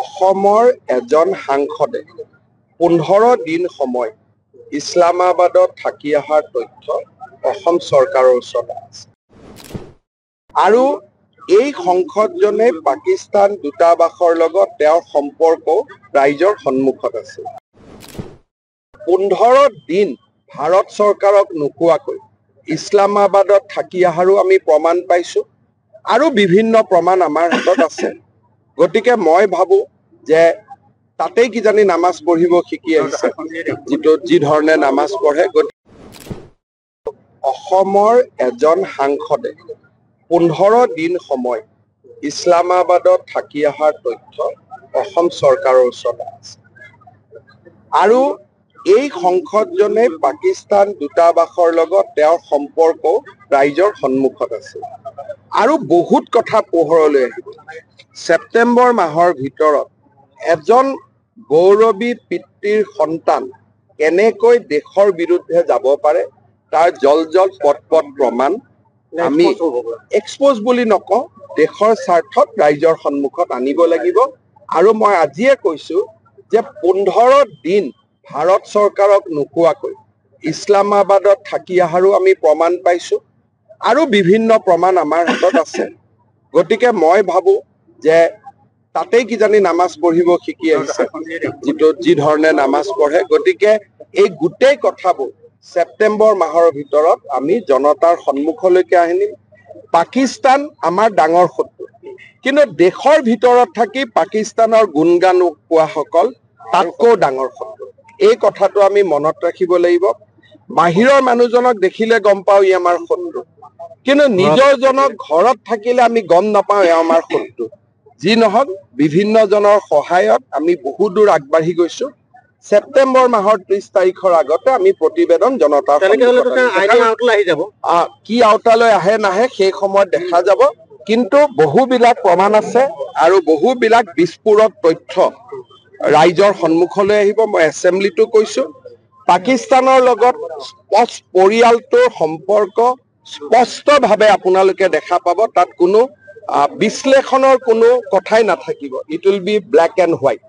অসমৰ এজন সাংসদে 15 দিন সময় ইছলামাবাদত থাকি অহাৰ তথ্য অসম চৰকাৰৰ ওচৰত আছে আৰু এই সংসদজনে পাকিস্তান দূতাবাসৰ লগত তেওঁৰ সম্পৰ্ক ৰাইজৰ সন্মুখত আছে 15 দিন ভাৰত চৰকাৰক নোকোৱাকৈ ইছলামাবাদত থাকি অহাৰো আমি প্ৰমাণ পাইছো আৰু বিভিন্ন প্ৰমাণ আমাৰ হাতত আছে গতিকে মই ভাবো যে তাতেই কিজানি নামাজ পঢ়িব শিকি আহিছে যি ধৰণে নামাজ পঢ়ে অসমৰ এজন সাংসদে 15 দিন সময় ইছলামাবাদত থাকি অহাৰ তথ্য অসম চৰকাৰৰ ওচৰত আছে আৰু এই সংসদজনে পাকিস্তান দূতাবাসৰ লগত তেওঁৰ সম্পৰ্ক ৰাইজৰ সন্মুখত আছে আৰু বহুত কথা পোহৰলৈ আহিব ছেপ্টেম্বৰ মাহৰ ভিতৰত এজন গৌৰৱী পিতৃৰ সন্তান কেনেকৈ দেশৰ বিৰুদ্ধে যাব পাৰে তাৰ জল পট প্ৰমাণ আমি এক্সপ'জ বুলি নকওঁ দেশৰ স্বাৰ্থত ৰাইজৰ সন্মুখত আনিব লাগিব আৰু মই আজিয়ে কৈছো যে 15 দিন ভাৰত চৰকাৰক নোকোৱাকৈ ইছলামাবাদত থাকি অহাৰো আমি প্ৰমাণ পাইছো আৰু বিভিন্ন প্ৰমাণ আমাৰ হাতত আছে গতিকে মই ভাবো যে তাতেই কিজানি নামাজ পঢ়িব শিকি আহিছে যি ধৰণে নামাজ পঢ়ে গতিকে এই গোটেই কথাবোৰ ছেপ্টেম্বৰ মাহৰ ভিতৰত আমি জনতাৰ সন্মুখলৈকে আনিম পাকিস্তান আমাৰ ডাঙৰ শত্ৰু কিন্তু দেশৰ ভিতৰত থাকি পাকিস্তানৰ গুণগান কোৱাসকল তাতকৈ ডাঙৰ শত্ৰু এই কথাটো আমি মনত ৰাখিব লাগিব বাহিৰৰ মানুহজনক দেখিলে গম পাওঁ ই আমাৰ শত্ৰু কিন্তু নিজৰ জনক ঘৰত থাকিলে আমি গম নাপাওঁ এ আমাৰ শত্ৰু যি নহওক বিভিন্ন জনৰ সহায়ত আমি বহু দূৰ আগবাঢ়ি গৈছো ছেপ্টেম্বৰ মাহৰ 30 তাৰিখৰ আগতে আমি প্ৰতিবেদন জনতাৰ কি আওতালৈ আহে নাহে সেই সময়ত দেখা যাব কিন্তু বহুবিলাক প্ৰমাণ আছে আৰু বহুবিলাক বিস্ফোৰক তথ্য ৰাইজৰ সন্মুখলৈ আহিব মই এছেম্বলিটো কৈছো পাকিস্তানৰ লগত পৰিয়ালটোৰ সম্পৰ্ক স্পষ্টভাৱে আপোনালোকে দেখা পাব তাত কোনো বিশ্লেষণৰ কোনো কথাই নাথাকিব it will be black and white